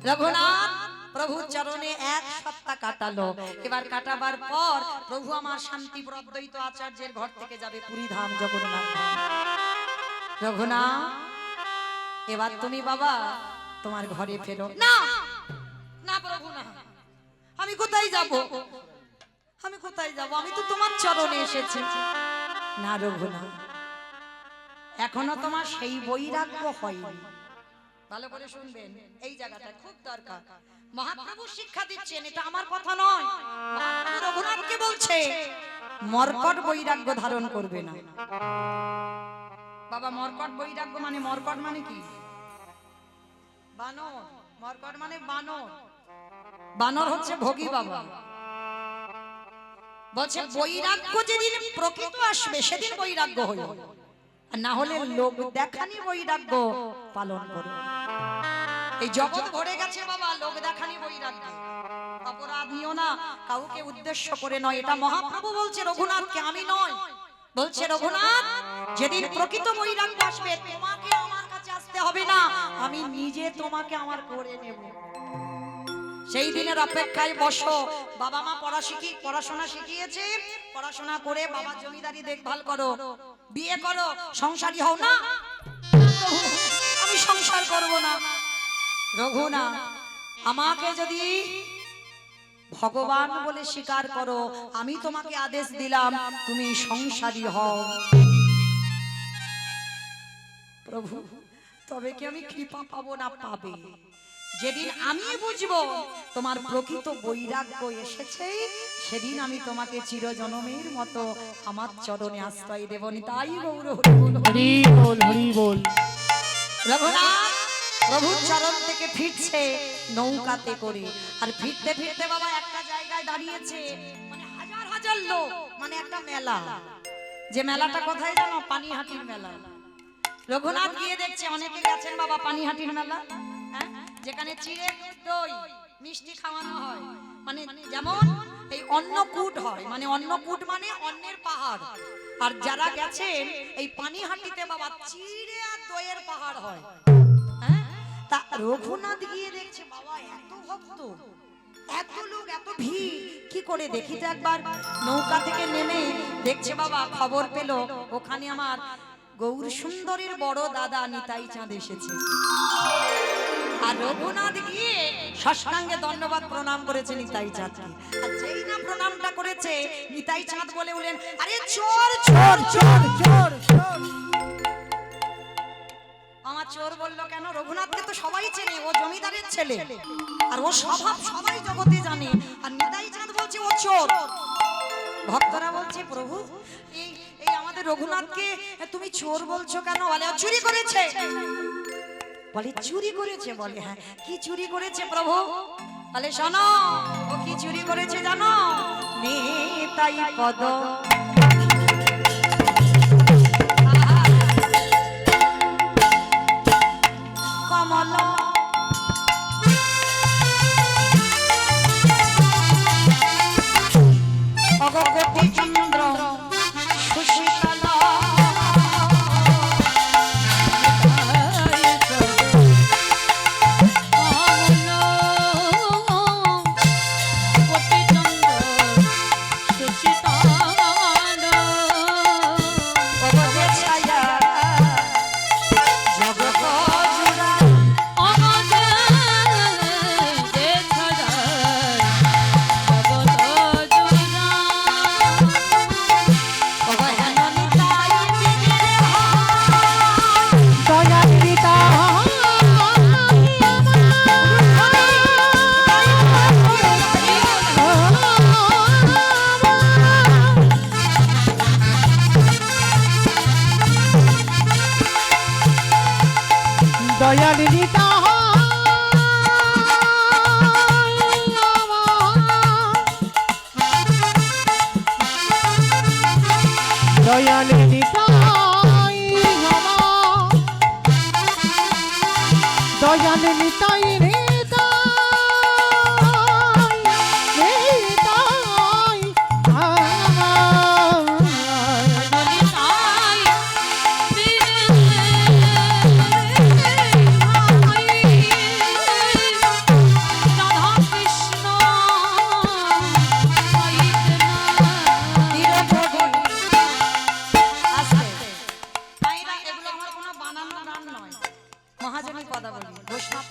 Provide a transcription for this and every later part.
রঘুনাথ প্রভু চরণে এক সপ্তাহ কাটালো। এবার কাটাবার পর প্রভু আমার শান্তি প্রদ্বৈত আচার্যের ঘর থেকে যাবে পুরী ধাম জগন্নাথ ধাম। রঘুনাথ এবার তুমি বাবা তোমার ঘরে ফেরো। না না প্রভু না, আমি কোথায় যাব, আমি কোথায় যাব, আমি তো তোমার চরণে এসেছি। না রঘুনাথ এখনো তোমার সেই বৈরাগ্য হয়নি। ভালো করে শুনবেন, এই জায়গাটা খুব দরকার। মহাপ্রভু শিক্ষা দিচ্ছেন, এটা আমার কথা নয়, মহাপ্রভু রঘুনাথকে বলছে মর্কট বৈরাগ্য ধারণ করবে না। বাবা মর্কট বৈরাগ্য মানে, মর্কট মানে কি? বানর। মর্কট মানে বানর। বানর হচ্ছে ভোগী বাবা। বলছে বৈরাগ্য যেদিন প্রকৃত আসবে সেদিন বৈরাগ্য হইল, আর না হলে লোক দেখানি বৈরাগ্য পালন করো। এই জগৎ ভরে গেছে বাবা লোক দেখানি বৈরাগ্য। অপরাধ নিও না, কাউকে উদ্দেশ্য করে নয়, এটা মহাপ্রভু বলছে রঘুনাথকে, আমি নয়। বলছে রঘুনাথ যেদিন প্রকৃত বৈরাগ্য আসবে তোমাকে আমার কাছে আসতে হবে না, আমি নিজে তোমাকে আমার করে নেব। সেই দিনের অপেক্ষায় বসো। বাবা মা পড়াশোনা শিখিয়েছে, পড়াশোনা করে বাবা জমিদারি দেখভাল করো, বিয়ে করো, সংসারী হও। না আমি সংসার করব না। রঘুনাথ আমাকে যদি ভগবান বলে স্বীকার করো, আমি তোমাকে আদেশ দিলাম তুমি সংসারী হও। প্রভু তবে কি আমি কৃপা পাবো না? পাবে। যেদিন আমি বুঝবো তোমার প্রকৃত বৈরাগ্য এসেছে, সেদিন আমি তোমাকে চিরজনমের মতো আমার চরণে আশ্রয় দেব। তাই গৌর হরি বল, হরি বল, হরি বল। রঘুনাথ প্রভুর চরণ থেকে ফিরছে নৌকাতে করে, আর ফিরতে ফিরতে বাবা একটা জায়গায় দাঁড়িয়েছে, মানে হাজার হাজার লোক, মানে একটা মেলা। যে মেলাটা কোথায় জানো? পানিহাটির মেলা। রঘুনাথ গিয়ে দেখছে অনেকে গেছেন বাবা পানিহাটির মেলা, যেখানে চিড়ে দই মিষ্টি খাওয়ানো হয়, মানে যেমন এই অন্নকূট হয়, মানে অন্নকূট মানে অন্নের পাহাড়। আর যারা গেছেন এই পানিহাটিতে বাবা চিড়ে আর দইয়ের পাহাড় হয়। তা রঘুনাথ গিয়ে দেখছে বাবা এত ভক্ত, এত লোক, এত ভিড়, কি করে দেখি তো একবার। নৌকা থেকে নেমে দেখছে বাবা, খবর পেল ওখানে আমার গৌর সুন্দরের বড় দাদা নিতাই চাঁদ এসেছে। আর রঘুনাথ গিয়ে সাষ্টাঙ্গে ধন্যবাদ প্রণাম করেছে নিতাই চাঁদকে। আর যেই না প্রণামটা করেছে, নিতাই চাঁদ বলে উঠলেন, আরে চোর চোর চোর চোর চোর। আমার চোর বললো কেন? রঘুনাথকে তো সবাই চেনে, ও জমিদারের ছেলে, আর ও স্বভাব সবাই জগতে জানে। আর নিতাই চাঁদ বলছে ও চোর। ভক্তরা বলছে প্রভু এই আমাদের রঘুনাথকে তুমি চোর বলছো কেন? বলে চুরি করেছে। বলে চুরি করেছে? বলে হ্যাঁ। কি চুরি করেছে প্রভু? বলে শোনো ও কি চুরি করেছে জানো? নিতাই পদ কমল অগগতি চন্দ্র সুশীতল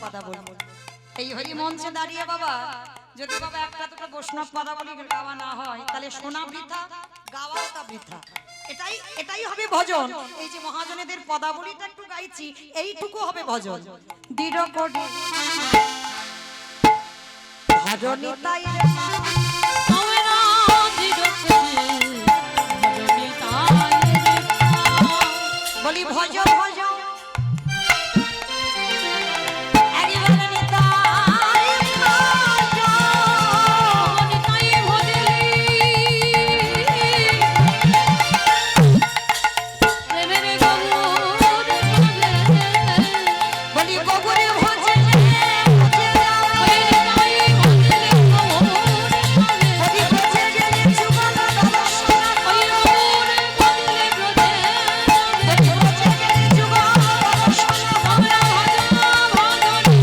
পদাবলী। এই হরি মঞ্চে দাঁড়িয়ে বাবা যদি বাবা একটা দুটো বৈষ্ণব পদাবলী গাওয়া না হয় তাহলে শোনা বৃথা, গাওয়াটা বৃথা। এটাই হবে ভজন। এই যে মহাজনেদের পদাবলীটা একটু গাইছি, এইটুকু হবে ভজন। দৃঢ় করে ভজনী তাই রে মা, আমরা দৃঢ় করে ভজনী তাই রে মা। বলি ভজ ভজ একবারে নিতাই ভজ, নিতাই ভজলি প্রেমের গৌর ভজে। বলি গগরে ভজে ভজে যাও, নিতাই ভজলি গৌর ভজে। বলি ভজে গেলে যুগল দর্শন, ওই গৌর ভজলে ব্রজে। বলি ভজে গেলে যুগল দর্শন। আমরা ভজনী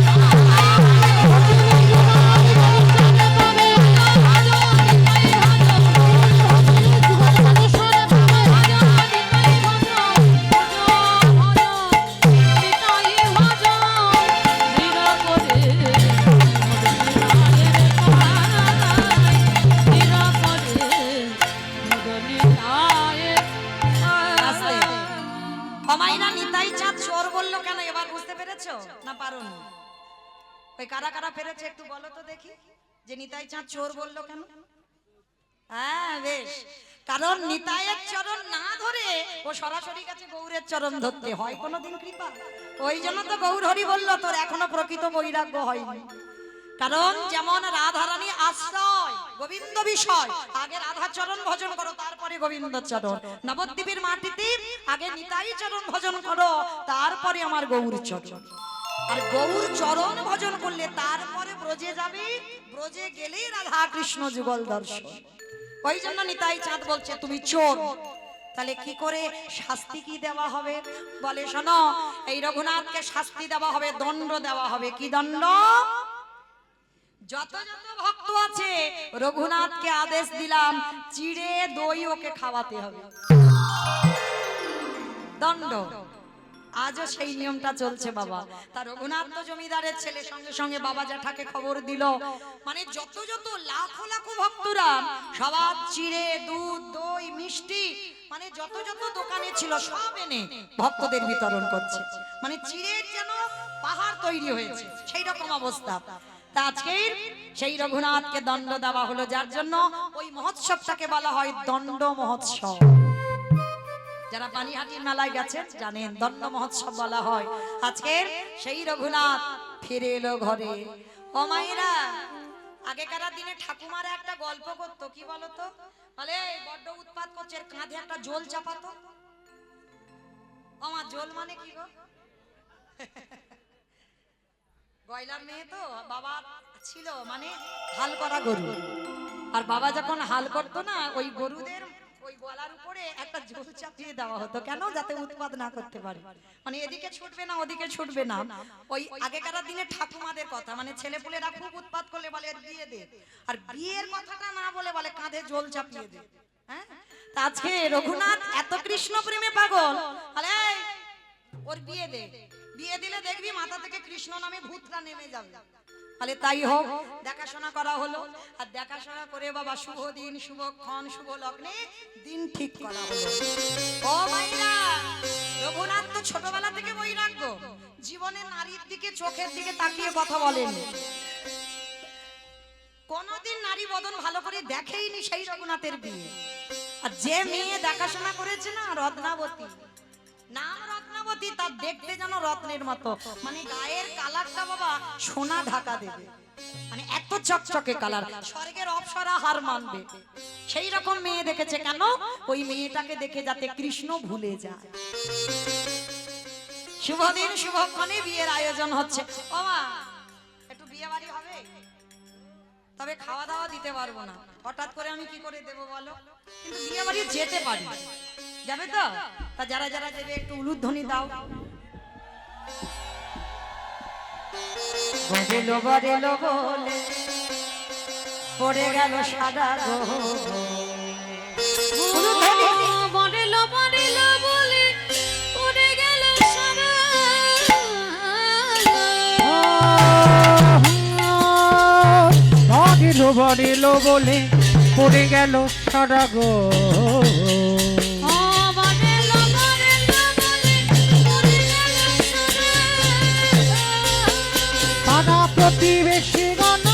আস্তে। অমাইরা নিতাই চাঁদ চোর বললো কেন এবার বুঝতে পেরেছো না পারোনি? ওই কারা কারা পেরেছে একটু বলো তো দেখি, যে নিতাই চাঁদ চোর বললো কেন? হ্যাঁ বেশ, কারণ নিতাইয়ের চরণ না ধরে ও সরাসরি কাছে গৌরের চরণ ধরতে হয় কোনোদিন কৃপা। ওই জন্য তো গৌর হরি বলল তোর এখনো প্রকৃত বৈরাগ্য হয়নি। কারণ যেমন রাধারানী আশ্রয় গোবিন্দ বিষয়, আগে রাধা চরণ ভজন করো তারপরে গোবিন্দ চরণ। নবদ্বীপের মাটিতে আগে নিতাই চরণ ভজন করো তারপরে আমার গৌর চরণ। আর গৌর চরণ ভজন করলে তারপরে ব্রজে যাবে, ব্রজে গেলেই রাধা কৃষ্ণ যুগল দর্শন। ওই জন্য নিতাই চাঁদ বলছে তুমি চোর, তাহলে কি করে শাস্তি কি দেওয়া হবে? বলে শোনো, এই রঘুনাথকে শাস্তি দেওয়া হবে, দণ্ড দেওয়া হবে। কি দণ্ড? যত যত ভক্ত আছে রঘুনাথকে আদেশ দিলাম চিড়ে দই ওকে খাওয়াতে হবে, দণ্ড। আজও সেই নিয়মটা চলছে বাবা। তার রঘুনাথ তো জমিদারের ছেলে, সঙ্গে সঙ্গে বাবা জ্যাঠাকে খবর দিল, মানে যত যত লাখো লাখো ভক্তরা সবার চিড়ে দুধ দই মিষ্টি মানে যত যত দোকানে ছিল সব এনে ভক্তদের বিতরণ করছে। মানে চিড়ের যেন পাহাড় তৈরি হয়েছে সেই রকম অবস্থা। তা আজকের সেই রঘুনাথকে দণ্ড দেওয়া হলো, যার জন্য ওই মহোৎসবটাকে বলা হয় দণ্ড মহোৎসব। যারা পানিহাটির মেলায় গেছেন জানেন দণ্ড মহোৎসব বলা হয়। আজকের সেই রঘুনাথ ফিরে এলো ঘরে। ও মায়েরা, আগেকার দিনে ঠাকুমারা একটা গল্প করতো, কি বলতো? বলে বড্ড উৎপাত করছে, কাঁধে একটা জল চাপাতো। আমার জল মানে কি গো? গয়লার মেয়ে তো, বাবা ছিল মানে হাল করা গরু, আর বাবা যখন হাল করতো না ওই গরুদের ওই গলার উপরে একটা জল চাপিয়ে দেওয়া হতো। কেন? যাতে উৎপাত না করতে পারে, মানে এদিকে ছুটবে না ওদিকে ছুটবে না। ওই আগেকার দিনে ঠাকুমাদের কথা, মানে ছেলেপুলেরা খুব উৎপাত করলে বলে এর বিয়ে দে, আর বিয়ের কথাটা না বলে বলে কাঁধে জল চাপিয়ে দে। হ্যাঁ, তা আজকে রঘুনাথ এত কৃষ্ণ প্রেমে পাগল, বলে ওর বিয়ে দে, বিয়ে দিলে দেখবি মাথা থেকে কৃষ্ণ নামে ভূতটা নেমে যাবে। তাহলে তাই হোক, দেখাশোনা করা হলো। আর দেখাশোনা করে বাবা শুভ দিন শুভক্ষণ শুভ লগ্নে দিন ঠিক করা হলো। ও মাইরা, রঘুনাথ তো ছোটবেলা থেকে বৈরাগ্য, জীবনে নারীর দিকে চোখের দিকে তাকিয়ে কথা বলেন, কোনদিন নারী বদন ভালো করে দেখেইনি। সেই রঘুনাথের বিয়ে, আর যে মেয়ে দেখাশোনা করেছে না রত্নাবতী, নাম রত্নাবতী, তার দেখতে যেন রত্নের মতো, মানে গায়ের কালারটা বাবা সোনা ঢাকা দেবে, মানে এত চকচকে কালার, স্বর্গের অপ্সরা হার মানবে। সেই রকম মেয়ে দেখেছে। কেন? ওই মেয়েটাকে দেখে যাতে কৃষ্ণ ভুলে যায়। শুভ দিন শুভক্ষণে বিয়ের আয়োজন হচ্ছে। ও মা, একটু বিয়ে বাড়ি হবে, তবে খাওয়া দাওয়া দিতে পারবো না। হঠাৎ করে আমি কি করে দেবো বলো? কিন্তু বিয়ে বাড়ি যেতে পারি, যাবে তো? তা যারা যারা দেবে একটু উলুধ্বনি দাও। বরেলো বরেলো বলে পড়ে গেল সাদা গো, বরেলো বরেলো বলে পড়ে গেল সারা। বলিল বলে পড়ে গেল সারা গো ও বলিল বলিল বলে পড়ে গেল সারা। পাড়া প্রতিবেশী গণ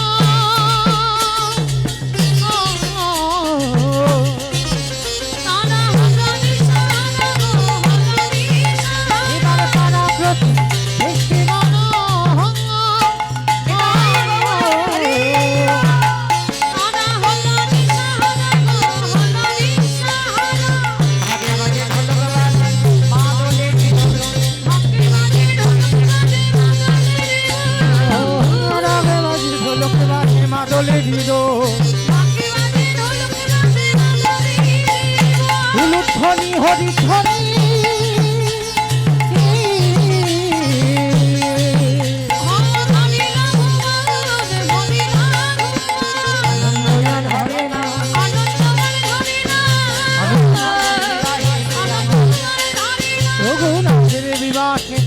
তারা হলো নিশানা গো, হলো নিশানা। এবার পাড়া প্রতিবেশী গণ তারা হলো নিশানা গো, হলো নিশানা। আগে বাজে ঢোলক বাজে মা দোলে ঢোল। হাতে বাজে ঢোলক বাজে মাদলের রাগে বাজি ঢোলক বাজে মাদলে দিল হাতে বাজে ঢোলক বাজে মাদলের হুলুধ্বনি হরিধ্বনি রঘুনাথের বিবাহে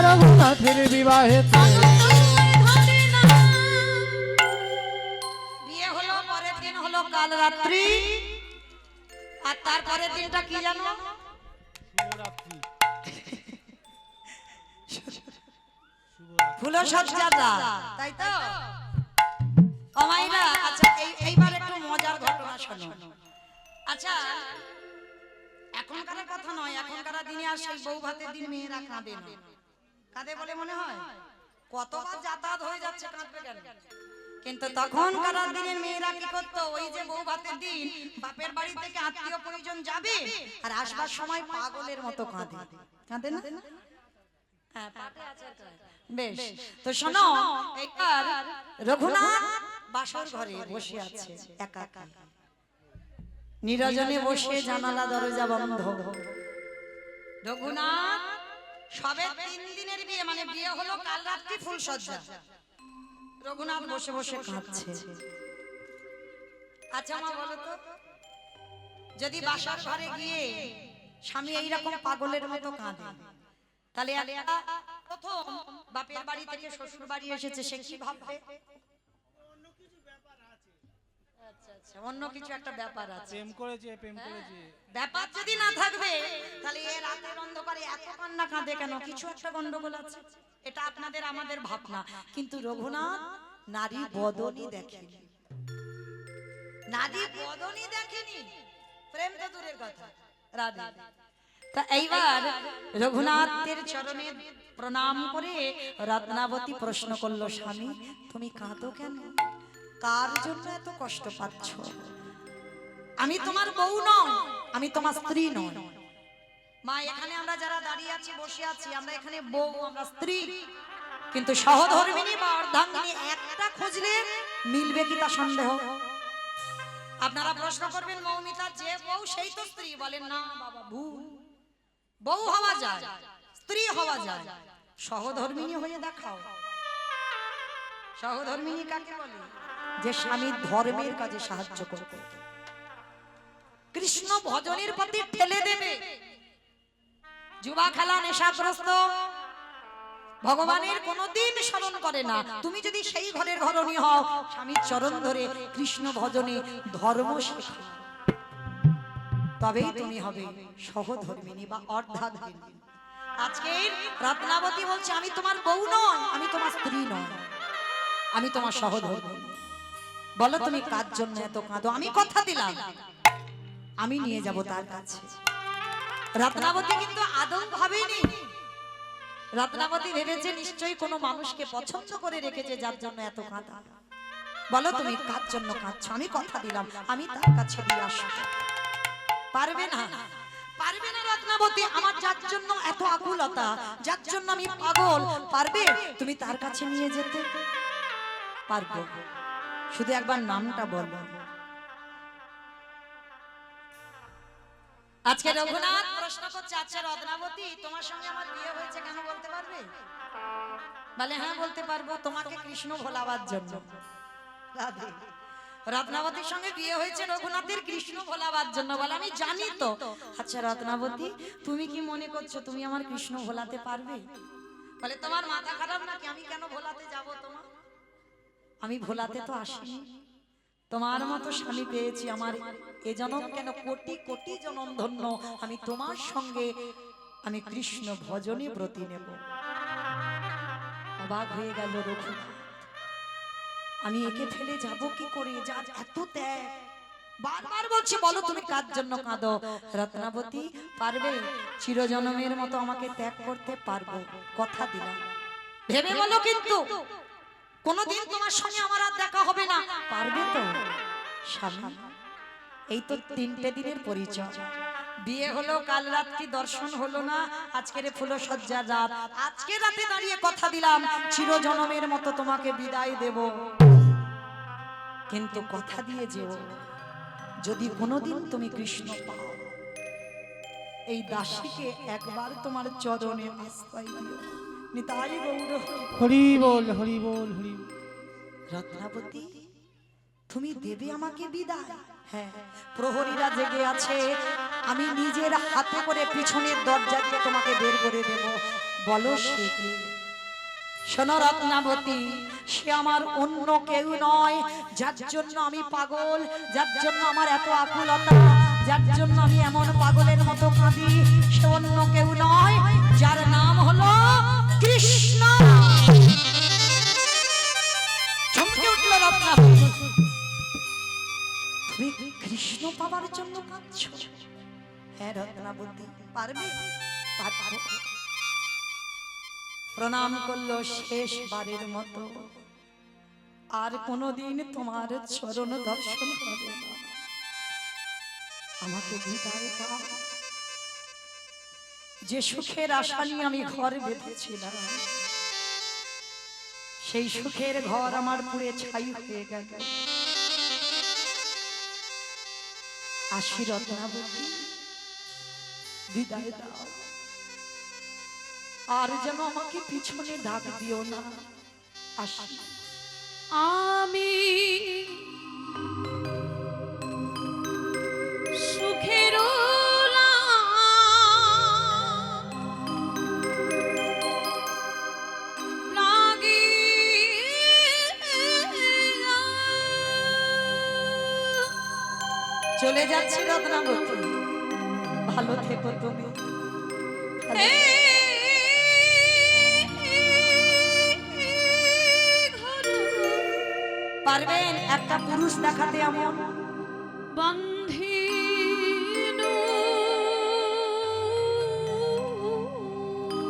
রঘুনাথের বিবাহে বিয়ে হলো পরের দিন হলো কাল রাত্রি আর তারপরের দিনটা কি জানো ফুলো সজ্জাটা তাই তো অমাইরা আচ্ছা এইবার একটু মজার ঘটনা শোনো আচ্ছা এখনকার কথা নয় এখনকার দিনে আর সেই বউ ভাতের দিন মেয়েরা কাঁদে না কাঁদে বলে মনে হয় কতবার যাতায়াত হয়ে যাচ্ছে কাঁদবে কেন কিন্তু তখনকার দিনের মেয়েরা কি করতো ওই যে বউ ভাতের দিন বাপের বাড়ি থেকে আত্মীয় পরিজন যাবে আর আসবার সময় পাগলের মতো কাঁদে কাঁদে না হ্যাঁ পাটে আছে তো। বেশ তো শোনো একবার রঘুনাথ বাসর ঘরে বসে আছে একা একা নিরজনে বসে জানালা দরজা বন্ধ রঘুনাথ সবে 3 দিনের বিয়ে মানে বিয়ে হলো কাল রাত্রি ফুল সজ্জা রঘুনাথ বসে বসে কাঁদছে আচ্ছা মা বলো তো যদি বাসার ঘরে গিয়ে স্বামী এইরকম পাগলের মতো কাঁদে তাহলে একটা প্রথম বাপের বাড়ি থেকে শ্বশুর বাড়ি এসেছে সে কি ভাববে আচ্ছা আচ্ছা অন্য কিছু একটা ব্যাপার আছে প্রেম করেছে ব্যাপার যদি না থাকবে তাহলে এ রাতের অন্ধকারে এত কান্না কাঁদে কেন কিছু একটা গন্ডগোল আছে এটা আপনাদের আমাদের ভাবনা কিন্তু রঘুনাথ নারী বদনই দেখেনি নারী বদনই দেখেনি প্রেম তো দূরের কথা রাধে তা এইবার রঘুনাথের চরণে প্রণাম করে রত্নাবতী প্রশ্ন করলো স্বামী তুমি কাঁদো কেন কার জন্য এত কষ্ট পাচ্ছ আমি তোমার বউ নই আমি তোমার স্ত্রী নই মা এখানে আমরা যারা দাঁড়িয়ে আছি বসে আছি আমরা এখানে বউ আমরা স্ত্রী কিন্তু সহধর্মিনী বা অর্ধাঙ্গিনী একটা খুঁজলে মিলবে কি তা সন্দেহ আপনারা প্রশ্ন করবেন মৌমিতা যে বউ সেই তো স্ত্রী বলেন না বাবা ভুল বউ হওয়া যায় স্ত্রী হওয়া যায় সহধর্মিনী হয়ে দেখাও সহধর্মিনী কাকে বলে যে স্বামীর ধর্মের কাজে সাহায্য করবে কৃষ্ণ ভজনের প্রতি ঠেলে দেবে যুবা খেলা নেশাগ্রস্ত ভগবানের কোনদিন স্মরণ করে না তুমি যদি সেই ঘরের ঘরণী হও স্বামীর চরণ ধরে কৃষ্ণ ভজনে ধর্ম শেখো তবেই তুমি হবে সহধর্মিনী বা অর্ধাধর্মিনী আজকে রত্নাবতী বলছে আমি তোমার বউ নই আমি তোমার স্ত্রী নই আমি তোমার সহধর্মিনী বলো তুমি কার জন্য এত কাঁদো আমি কথা দিলাম আমি নিয়ে যাব তার কাছে রত্নাবতী কিন্তু আদৌ ভাবেনি রত্নাবতী ভেবেছে নিশ্চয়ই কোনো মানুষকে পছন্দ করে রেখেছে যার জন্য এত কাঁদা বলো তুমি কার জন্য কাঁদছো আমি কথা দিলাম আমি তার কাছে দিয়ে আসবো পারবে না পারবে না রত্নাবতী আমার যার জন্য এত আকুলতা যার জন্য আমি পাগল পারবে তুমি তার কাছে নিয়ে যেতে পারবো শুধু একবার নামটা বলো আজকে রঘুনাথ প্রশ্ন করছে আচ্ছা রত্নাবতী তোমার সঙ্গে আমার বিয়ে হয়েছে কেন বলতে পারবে বলে হ্যাঁ বলতে পারবো তোমাকে কৃষ্ণ ভোলাবার জন্য রাধে রত্নাবতীর সঙ্গে বিয়ে হয়েছে রঘুনাথের কৃষ্ণ ভোলাবার জন্য বলে আমি জানি তো আচ্ছা রত্নাবতী তুমি কি মনে করছো তুমি আমার কৃষ্ণ ভোলাতে পারবে বলে তোমার মাথা খারাপ নাকি আমি কেন ভোলাতে যাব তোমার আমি ভোলাতে তো আসিনি, তোমার মতো স্বামী পেয়েছি। আমার এ জনম কেন কোটি কোটি জনম ধন্য, আমি তোমার সঙ্গে আমি কৃষ্ণ ভজনে ব্রতী নেব। অবাক হয়ে গেল রঘুনাথ, আমি একে ফেলে যাব কি করে? যার এত ত্যাগ, বারবার বলছি বলো তুমি কার জন্য কাঁদো? রত্নাবতী পারবে? চিরজনমের মতো আমাকে ত্যাগ করতে পারবো, কথা দিলাম। ভেবে বলো কিন্তু কোনদিন তোমার সঙ্গে আমার আর দেখা হবে না, পারবে তো? স্বামী, এই তো 3টে দিনের পরিচয়, বিয়ে হলো, কাল রাত্রি দর্শন হলো না, আজকের ফুলসজ্জার রাত, আজকে রাতে দাঁড়িয়ে কথা দিলাম চিরজনমের মতো তোমাকে বিদায় দেব। কিন্তু কথা দিয়ে যেও, যদি কোনোদিন তুমি কৃষ্ণ পাও, এই দাসীকে একবার তোমার চরণে আশ্রয় দিও। নিতাই গৌর হরি বল, হরি বল, হরি বল। রত্নাবতী, তুমি দেবে আমাকে বিদায়? হ্যাঁ, প্রহরীরা জেগে আছে, আমি নিজের হাতে করে পিছনের দরজা দিয়ে তোমাকে বের করে দেব। বলো সে কে? শোনো রত্নাবতী, সে আমার অন্য কেউ নয়, যার জন্য আমি পাগল, যার জন্য আমার এত আকুলতা, যার জন্য আমি এমন পাগলের মতো কাঁদি, সে অন্য কেউ নয়, যার নাম হলো কৃষ্ণ। চমকে উঠল রত্নাবতী, তুমি কৃষ্ণ পাবার জন্য কাঁদছো? হ্যাঁ রত্নাবতী, পারবে? পারবো। প্রণাম করলো শেষবারের মতো, আর কোনোদিন তোমার চরণ দর্শন হবে না, আমাকে বিদায় দাও। যে সুখের আশা নিয়ে আমি ঘর বেঁধেছিলাম, সেই সুখের ঘর আমার পুড়ে ছাই হয়ে গেল। আসি রত্নাবতী, বিদায় দাও, আর যেন আমাকে পিছনে ডাক দিও না। আসি। আমি সুখের চলে যাচ্ছি রত্নাবতী, ভালো থেকো তুমি। পারবেন একটা পুরুষ দেখাতে এমন?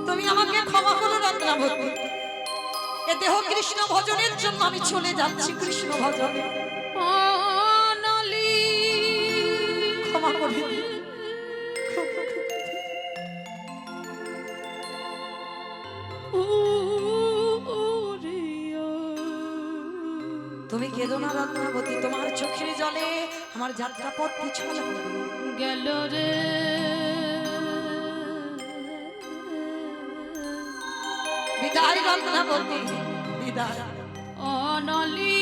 তুমি আমাকে ক্ষমা করো রত্নাবতী, এ দেহ কৃষ্ণ ভজনের জন্য আমি চলে যাচ্ছি কৃষ্ণ ভজনে, ক্ষমা করে দিও। তুমি কেঁদো না রত্নাবতী, তোমার চোখের জলে আমার যাত্রা পথ পিছল গেল রে। বিদায় রত্নাবতী, বিদায়। অনলি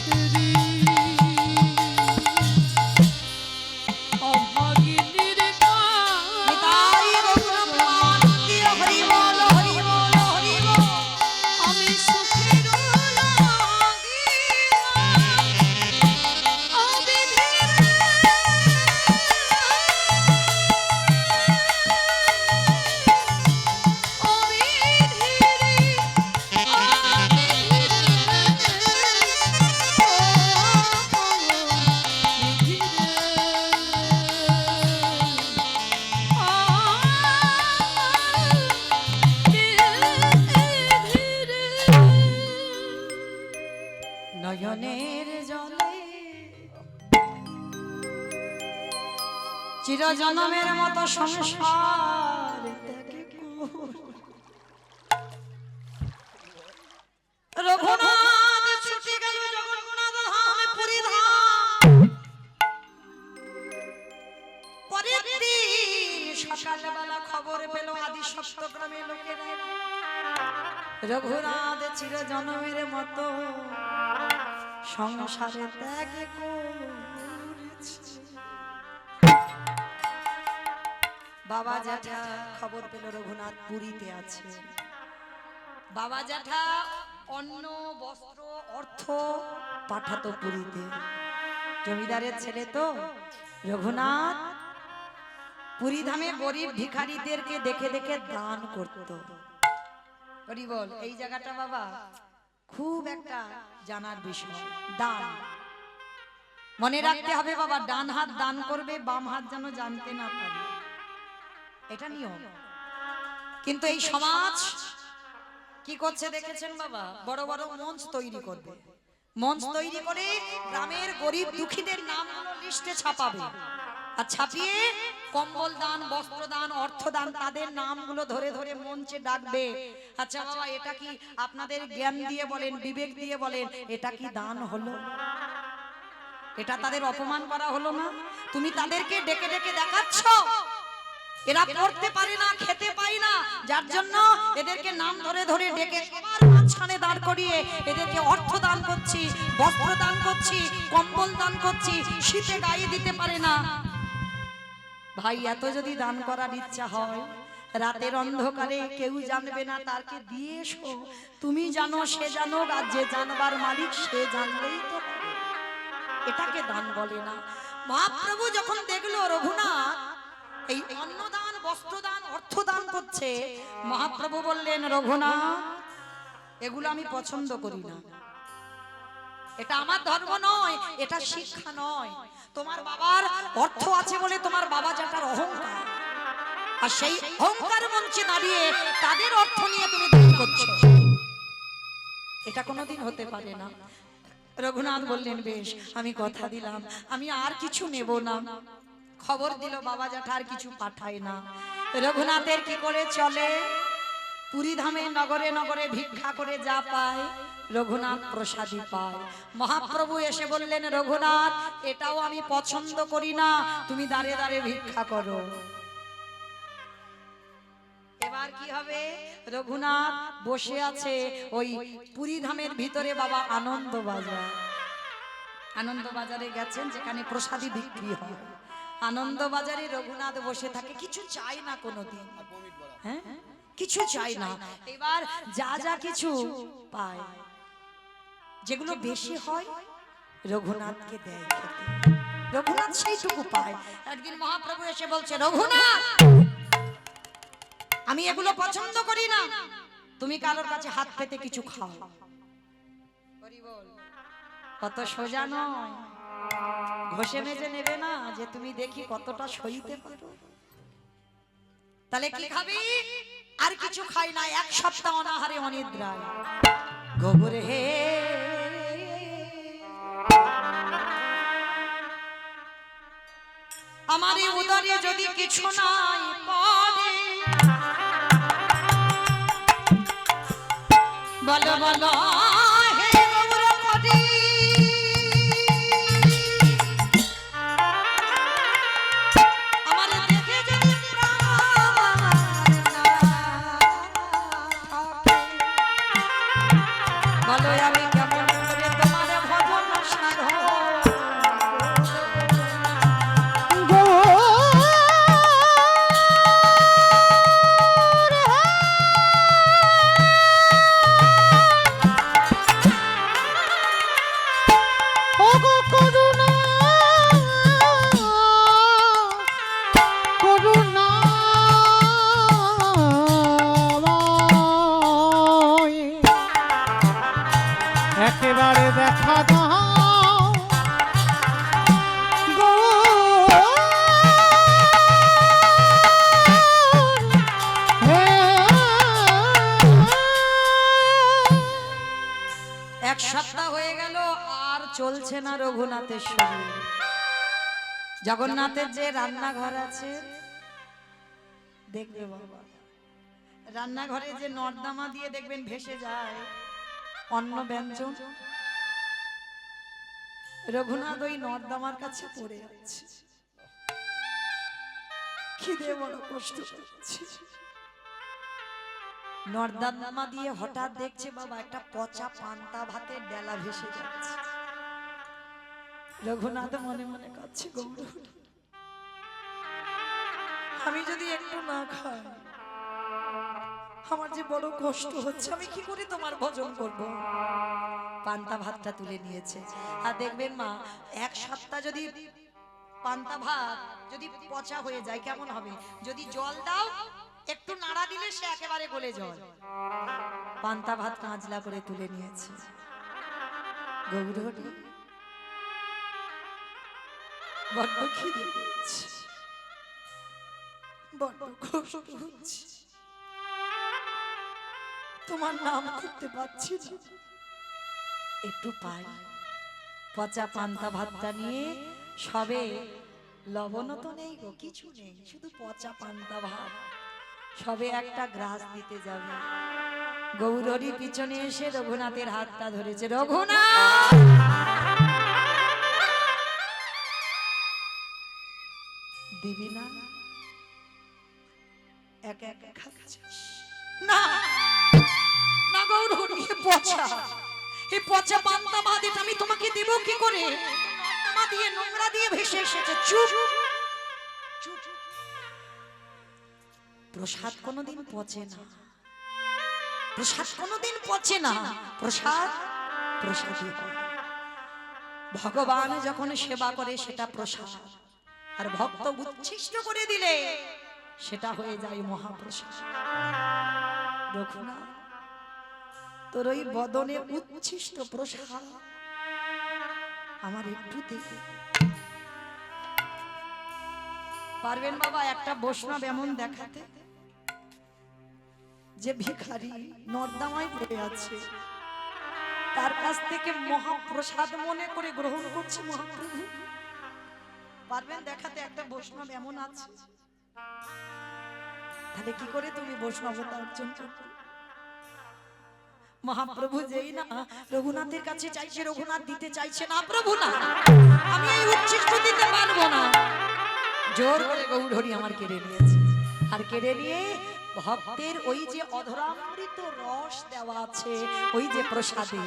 ধীরে অভাগিনীর গান নিতাই গৌর প্রেমানন্দে হরি বল হরি বল হরি বল। আমি সুখের নয়নের জলে চিরজনমের মতো সংসার ত্যাগে কর। রঘুনাথ ছুটে গেল জগন্নাথ ধামে পুরী ধাম। পরের দিন সকালবেলা খবর পেল আদি সপ্তগ্রামে লোকেরা রঘুনাথ চিরজনমের মতো সংসারে ত্যাগ করেছে। বাবা জ্যাঠা খবর পেল রঘুনাথ পুরীতে আছে। বাবা জ্যাঠা অন্ন বস্ত্র অর্থ পাঠাতো পুরীতে। জমিদারের ছেলে তো রঘুনাথ পুরী ধামে গরিব ভিখারিদেরকে দেখে দেখে দান করত। হরি বল। এই জায়গাটা বাবা খুব একটা জানার বিষয়। দান মনে রাখতে হবে বাবা, ডান হাত দান করবে, বাম হাত যেন জানতে না পারে, এটা নিয়ম। কিন্তু এই সমাজ কি করছে দেখেছেন বাবা, বড় বড় মঞ্চ তৈরি করবে, মঞ্চ তৈরি করে গ্রামের গরিব দুঃখীদের নামগুলো লিস্টে ছাপাবে, আর ছাপিয়ে কম্বল দান, বস্ত্র দান, অর্থ দান, তাদের নামগুলো ধরে ধরে মঞ্চে ডাকবে। আচ্ছা বাবা, এটা কি আপনাদের জ্ঞান দিয়ে বলেন, বিবেক দিয়ে বলেন, এটা কি দান হলো? এটা তাদের অপমান করা হলো না? তুমি তাদেরকে ডেকে ডেকে দেখাচ্ছ এরা পড়তে পারে না, খেতে পায় না, যার জন্য এদেরকে নাম ধরে ধরে ডেকে সবার মাঝখানে দাঁড় করিয়ে এদেরকে অর্থ দান করছি, বস্ত্র দান করছি, কম্বল দান করছি, শীতে গায়ে দিতে পারে না। ভাই, এত যদি দান করার ইচ্ছা হয়, রাতের অন্ধকারে কেউ জানবে না, তারকে দিয়ে এসো। তুমি জানো, সে জানো, আর যে জানবার মালিক সে জানলেই তো হবে। এটাকে দান বলে না। মহাপ্রভু যখন দেখলো রঘুনাথ এই অন্নদান, বস্ত্রদান, অর্থদান করছে, মহাপ্রভু বললেন, রঘুনাথ, এগুলো আমি পছন্দ করি না, এটা আমার ধর্ম নয়, এটা শিক্ষা নয়। তোমার বাবার অর্থ আছে বলে তোমার বাবা জ্যাঠার অহংকার, আর সেই অহংকার মঞ্চে দাঁড়িয়ে তাদের অর্থ নিয়ে তুমি দান করছো, এটা কোনোদিন হতে পারে না। রঘুনাথ বললেন, বেশ, আমি কথা দিলাম, আমি আর কিছু নেব না। খবর দিল বাবা জ্যাঠা আর কিছু পাঠায় না। রঘুনাথের কি করে চলে? পুরী ধামে নগরে নগরে ভিক্ষা করে যা পায়, রঘুনাথ প্রসাদী পায়। মহাপ্রভু এসে বললেন, রঘুনাথ, এটাও আমি পছন্দ করি না, তুমি দাঁড়ে দাঁড়ে ভিক্ষা করো। এবার কি হবে? রঘুনাথ বসে আছে ওই পুরী ধামের ভিতরে বাবা আনন্দ বাজার। আনন্দ বাজারে গেছেন, যেখানে প্রসাদী বিক্রি হয়। আনন্দ বাজারে রঘুনাথ বসে থাকে, কিছু চাই না কোনোদিন, হ্যাঁ, কিছু চাই না। এবার যা যা কিছু পায়, যেগুলো বেশি হয় রঘুনাথকে দেয় খেতে, রঘুনাথ সেইটুকু পায়। একদিন মহাপ্রভু এসে বলছে, রঘুনাথ, আমি এগুলো পছন্দ করি না, তুমি কারোর কাছে হাত পেতে কিছু খাও। কত সোজা নয়, ঘষে মেজে নেবে না, যে তুমি দেখি কতটা সইতে পারো। তাহলে কি খাবি? আর কিছু খাই না, এক সপ্তাহ অনাহারে অনিদ্রায়। গোবরে হে আমার উদরে যদি কিছু নাই পড়ে, বলো বলো হে গৌরপতি, আমার দেখে যদি প্রাণ থাকে, বলো আমি কেমন করে তোমার ভজন করুণা করুণা একেবারে দেখা দাও গো হে। এক সপ্তাহ হয়ে গেল আর চলছে না রঘুনাথের শরীর। জগন্নাথের যে রান্নাঘর আছে দেখবে বাবা, রান্নাঘরে যে নর্দমা দিয়ে দেখবেন ভেসে যায় অন্ন ব্যঞ্জন, রঘুনাথ ওই নর্দমার কাছে পড়ে যাচ্ছে, খিদে বড় কষ্ট হচ্ছে। নর্দমা দিয়ে হঠাৎ দেখছে বাবা একটা পচা পান্তা ভাতের ডেলা ভেসে যাচ্ছে। রঘুনাথ মনে মনে কাঁদছে, গৌর আমি যদি একটু না খাই আমার যে বড় কষ্ট হচ্ছে, আমি কি করে তোমার ভজন করব। পান্তা ভাতটা তুলে নিয়েছে। আর দেখবেন মা, এক সপ্তাহ যদি পান্তা ভাত যদি পচা হয়ে যায় কেমন হবে? যদি জল দাও একটু নাড়া দিলে সে একেবারে গলে জল। পান্তা ভাত কাঁচলা করে তুলে নিয়েছে। গৌরহরি বড্ড খিদে পেয়েছে, বড্ড কষ্ট হচ্ছে, তোমার নাম করতে পারছি না, একটু পাই। পচা পান্তা ভাতটা নিয়ে সবে লবণ তো নেই গো, কিছু নেই, শুধু পচা পান্তা ভাত, সবে একটা গ্রাস দিতে যাবে। গৌরহরি পিছনে এসে রঘুনাথের হাতটা ধরেছে। রঘুনাথ দিবি না? একা একা খাচ্ছিস না? না গৌরহরি, পচা, এই পচা পান্তা ভাত এটা আমি তোমাকে দেব কি করে? নর্দমা দিয়ে নোংরা দিয়ে ভেসে এসেছে। চুপ চুপ। প্রসাদ কোনোদিন পচে না, প্রসাদ কোনোদিন পচে না, প্রসাদ প্রসাদই হয়। ভগবান যখন সেবা করে সেটা প্রসাদ, আর ভক্ত উচ্ছিষ্ট করে দিলে সেটা হয়ে যায় মহাপ্রসাদ। রঘুনাথ তোর ওই বদনে উচ্ছিষ্ট প্রসাদ আমার একটু দেখে পারবেন বাবা? একটা বৈষ্ণব এমন দেখাতে যে ভিখারি নর্দমায় পড়ে আছে, তার কাছ থেকে মহাপ্রসাদ মনে করে গ্রহণ করছে মহাপ্রভু। পারবেন দেখাতে একটা বৈষ্ণব এমন আছে? তাহলে কি করে তুমি বৈষ্ণবতা অর্জন করবে? মহাপ্রভু যেই না রঘুনাথের কাছে চাইছে, রঘুনাথ দিতে চাইছে না। প্রভু না, আমি এই উচ্ছিষ্ট দিতে পারবো না। জোর করে গৌরহরি আমার কেড়ে নিয়েছে, আর কেড়ে নিয়ে ভক্তের ওই যে অধরামৃত রস দেওয়া আছে ওই যে প্রসাদে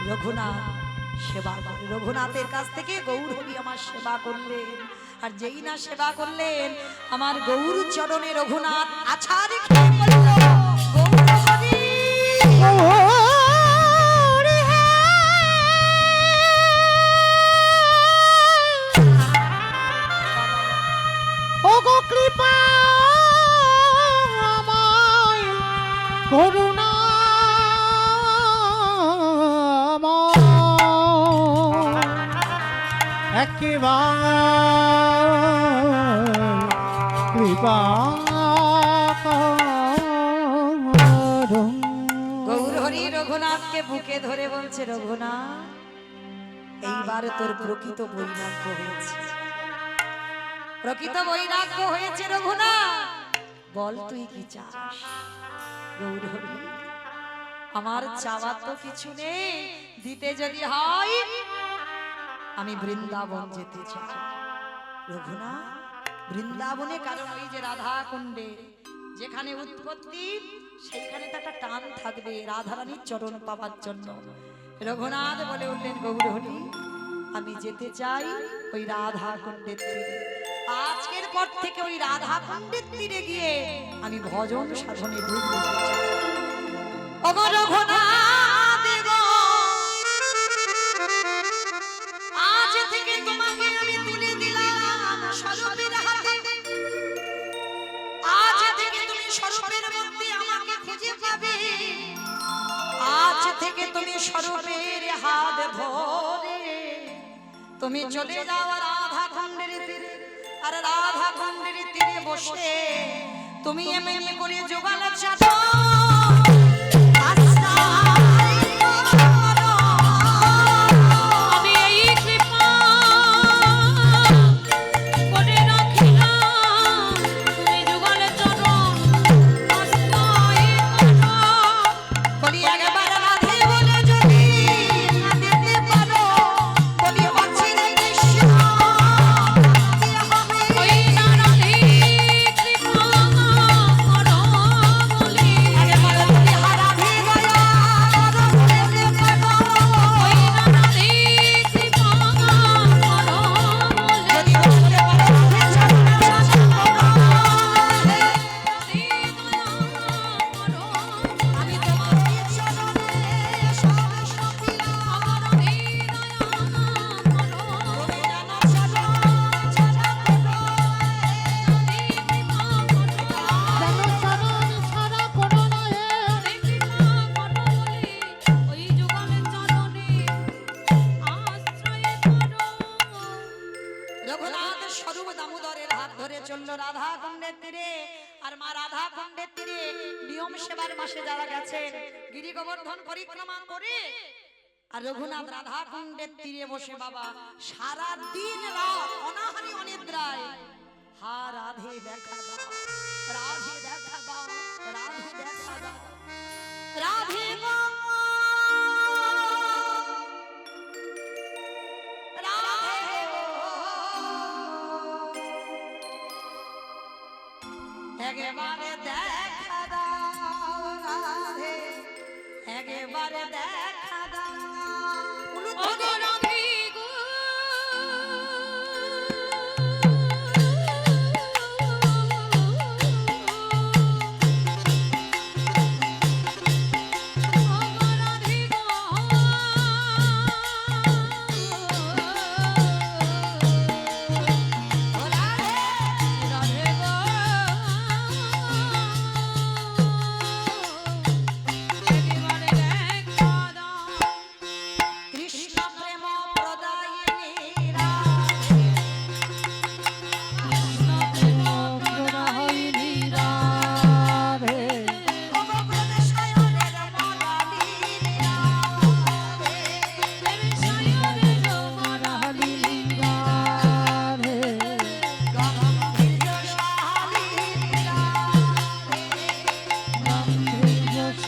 রঘুনাথ সেবা করে। রঘুনাথের কাছ থেকে গৌরহরি আমার সেবা করলেন, আর যেই না সেবা করলেন আমার গৌর চরণে রঘুনাথ আছাড় খেয়ে পড়ল। গৌরহরি ওগো কৃপা আমায় করুণা একেবারে কৃপা করুন। গৌরহরি রঘুনাথকে বুকে ধরে বলছে, রঘুনাথ এইবার তোর প্রকৃত বৈরাগ্য হয়েছে, প্রকৃত বৈরাগ্য হয়েছে। রঘুনাথ বল তুই কি চাস? গৌরহরি আমার চাওয়া তো কিছু নেই, দিতে যদি হয় আমি বৃন্দাবন যেতে চাই। রঘুনাথ বৃন্দাবনে, কারণ ওই যে রাধা কুণ্ডে যেখানে উৎপত্তি সেইখানে তো একটা টান থাকবে রাধারানীর চরণ পাবার জন্য। রঘুনাথ বলে উঠলেন, গৌরহরি আমি যেতে চাই ওই রাধা কুণ্ডের তীরে। আজকের পর থেকে ওই রাধা কুণ্ডের তীরে গিয়ে আমি ভজন সাধনে ডুব দিতে চাই। ওগো রঘুনাথ গো, আজ থেকে তুমি স্বরূপের হাত ধরে তুমি চলে যাও রাধা কুণ্ডের তীরে, আর রাধা কুণ্ডের তীরে বসে তুমি এমনি করে জোগাল চাটো আমি এই কৃপা করে রাখিলাম, তুমি যুগলে চরণ আশ্রয় করো। বলি একবার রাধে বলে যদি না দিতে পারো, বলি অচিরে কৃষ্ণ কি হবে? ওই নারায়ণী কৃপা করো বলে, একবার বলি রাধে দয়া করো বলে পারো। ওই নারায়ণী কৃপা করো বলে, যদি বলতে পারো রাধে চরণে শাসন করো। আমি তোমার এই চরণে সব সপিয়া তুমি জানো সাধন ছাড়া করো। যেন চরণ ছাড়া করো না হে। রঘুনাথ স্বরূপ দামোদরের হাত ধরে চললো রাধা কুণ্ডের তীরে। আর মা রাধা কুণ্ডের তীরে নিয়ম সেবার মাসে যারা গেছেন গিরি গোবর্ধন পরিক্রমা করে, আর রঘুনাথ রাধা কুণ্ডের তীরে বসে বাবা সারা দিন রাত অনাহারি অনিদ্রায় হা রাধে দেখা দাও, রাধে দেখা দাও, রাধে দেখা দাও, রাধে গো, রাধে গো। একেবারে দেখা দাও রাধে, একেবারে দেখা দাও। কৃষ্ণ প্রেম প্রদায়িনী রাধে, প্রদায়িনী রাধে, ভগবান সায়নের মলালিনী রাধে, রাধালিনী রাধে, গম্ভীর্যশালিনী রাধে, গাম্ভীর্যশালিনী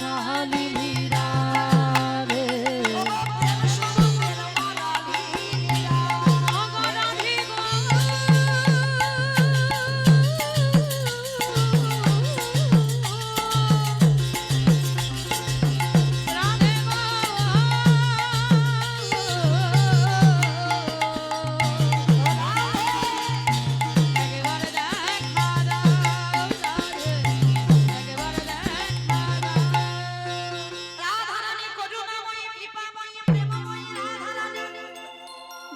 রাধে, ভগবান স্বরূপের মলালিনী রাধে। রাধারানী করুণাময়ী কৃপাময়ী প্রেমময়ী রাধারানী,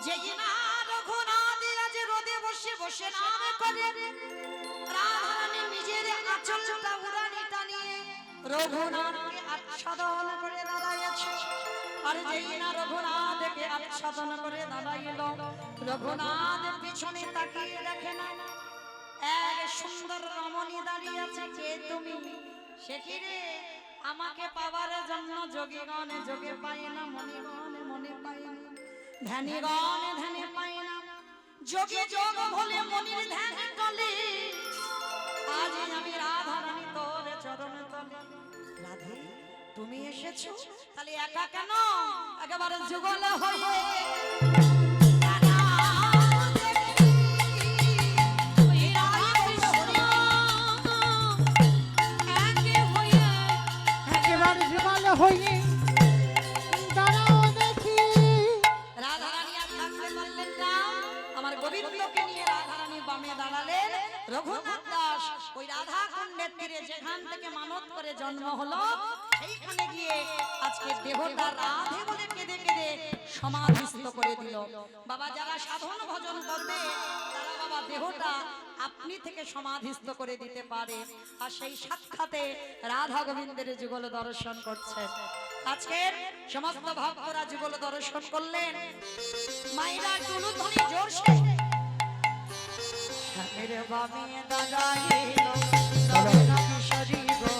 যে কিনা রঘুনাথ আজ রোদে বসে বসে নাম করে, রাধারানী নিজের আঁচলটা উড়ানি টানিয়ে রঘুনাথকে আচ্ছাদন করে দাঁড়াইয়াছে। আর যে কিনা রঘুনাথকে আচ্ছাদন করে দাঁড়াইল, রঘুনাথ পিছনে তাকিয়ে দেখে না এক সুন্দর রমণী দাঁড়িয়ে আছে। কে তুমি? সে কি রে? আমাকে পাওয়ার জন্য যোগীগণে যোগে পায় না, মণিগণে মনে পায় না, ধ্যানীগণে ধ্যানে পায় না, যোগে যোগ ভুলে মনির ধ্যান টলে। আজ আমি রাধারানী তোর চরণ তলে। রাধে তুমি এসেছো, তাহলে একা কেন? একেবারে যুগল হয়ে একেবারে জীবন হয়ে দাঁড়াও দেখি। রাধারানী আর থাকতে পারলেন না। আমার গোবিন্দকে নিয়ে রাধারানী বামে দাঁড়ালেন। রঘুনাথ দাস ওই রাধা কুণ্ডের তীরে যেখান থেকে মানত করে জন্ম হলো, সেইখানে গিয়ে আজকে দেহটা রাধে বলে কেঁদে কেঁদে সমাধিস্থ করে দিল। বাবা যারা সাধন ভজন করবে তারা বাবা দেহটা আপনি থেকে সমাধিস্থ করে দিতে পারে। আর সেই সাক্ষাতে রাধা গোবিন্দের যুগল দর্শন করছেন। আজকের সমস্ত ভক্তরা যুগল দর্শন করলেন মাইরা টুলু ধ্বনি জোরসে মেরে বামে দাঁড়াইলো সবনা কিশোরী গো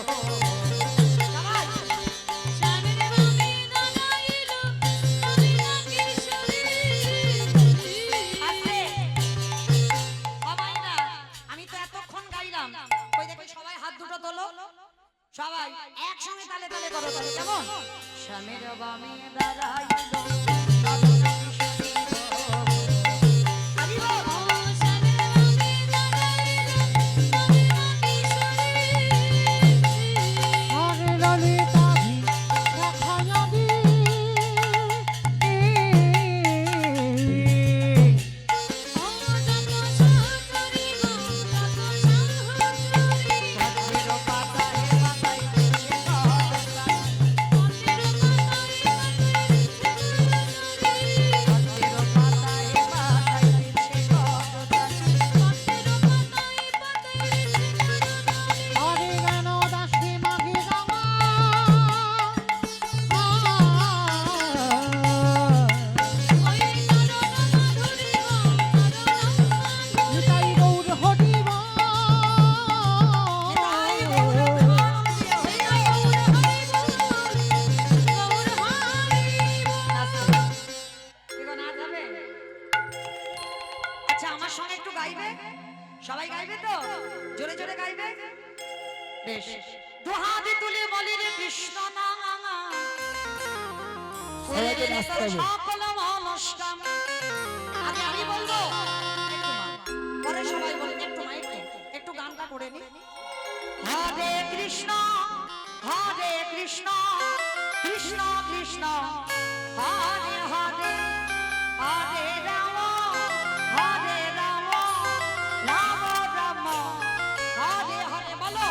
সবাই শ্যামের বামে দাঁড়াইলো সবিতা কিশোরী। আস্তে ও মাইরা আমি তো এতক্ষণ গাইলাম কই দেখি সবাই হাত দুটো তোলো সবাই একসঙ্গে তালে তালে করো তালে কেমন শ্যামের বামে দাঁড়াইলো সবনা কিশোরী গো আরে ও শ্যামের বামে দাঁড়াইলো সবিতা কিশোরী। হরে ললিতাধি দেখায়াবি ও যত সহচরী গো তত সহচরী। পথের পাতায় পাতায় দিচ্ছে গদা পথের পাতায় পাতায় দিচ্ছে পথের পাতায় পাতায় দিচ্ছে গদা পথের পাতায় পাতায় দিচ্ছে হরে জ্ঞান দাসী মাঘি জামা ওই তরুণ মাধুরী গো তরুণ মাধুরী। নিতাই গৌর হরিব নিতাই গৌর ধাম যে হইয়া গৌর হরিব। এগো নাচ হবে? আচ্ছা আমার সঙ্গে একটু গাইবে সবাই গাইবে তো জোরে জোরে গাইবে বেশ দুহাতে তুলে বলি রে কৃষ্ণ নাম সবাইকে নাচতে হবে। সকল মনস্কাম আগে আমি বলবো একটু মা, পরে সবাই বলেন একটু মা একটু গানটা করে নি হরে কৃষ্ণ কৃষ্ণ কৃষ্ণ হরে হরে হরে রাম রাম রাম হরে হরে বলো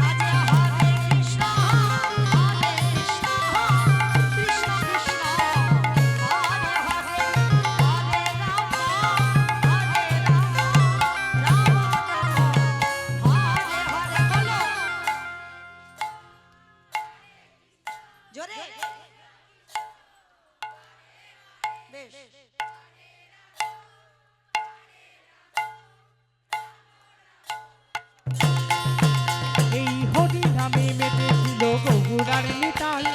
আজে হরে কৃষ্ণ কৃষ্ণ কৃষ্ণ হরে হরে হরে রাম রাম রাম হরে হরে বলো জোরে বেশ এই হরি নামে মেতেছিল গৌরার নিতাই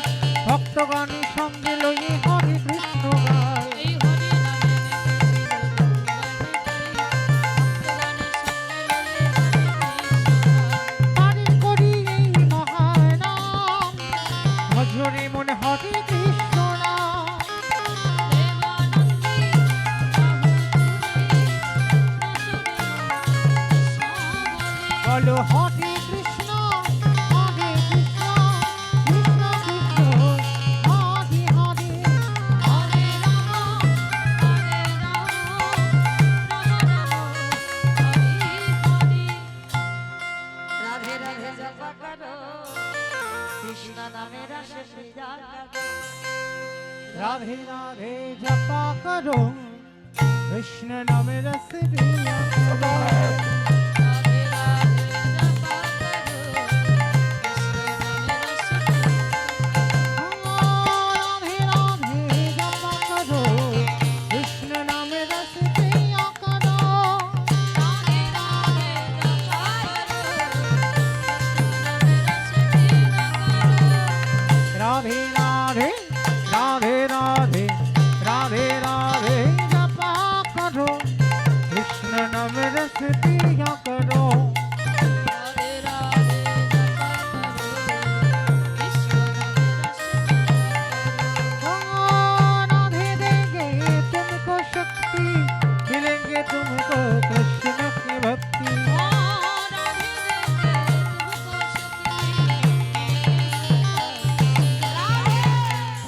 ভক্তগণ সঙ্গে লইয়ে হরে কৃষ্ণ গায় এই হরি নামে পারি করি এই মহানাম ভজরে মন হরে কৃষ্ণ নাম বলো হরে কৃষ্ণ কৃষ্ণ কৃষ্ণ হরে হরে হরে রাম হরে রাম রাম রাম হরি হরি। রাধে রাধে জপা করো কৃষ্ণ নামে রসে সৃজা করো রাধে রাধে জপা করো কৃষ্ণ নামে রস প্রিয়া করো। রাধে রাধে জপা করো কৃষ্ণ নামে রস প্রিয়া করো। রাধে রাধে জপা করো রাধে রাধে জপা করো কৃষ্ণ নামে রস প্রিয়া করো। রাধে রাধে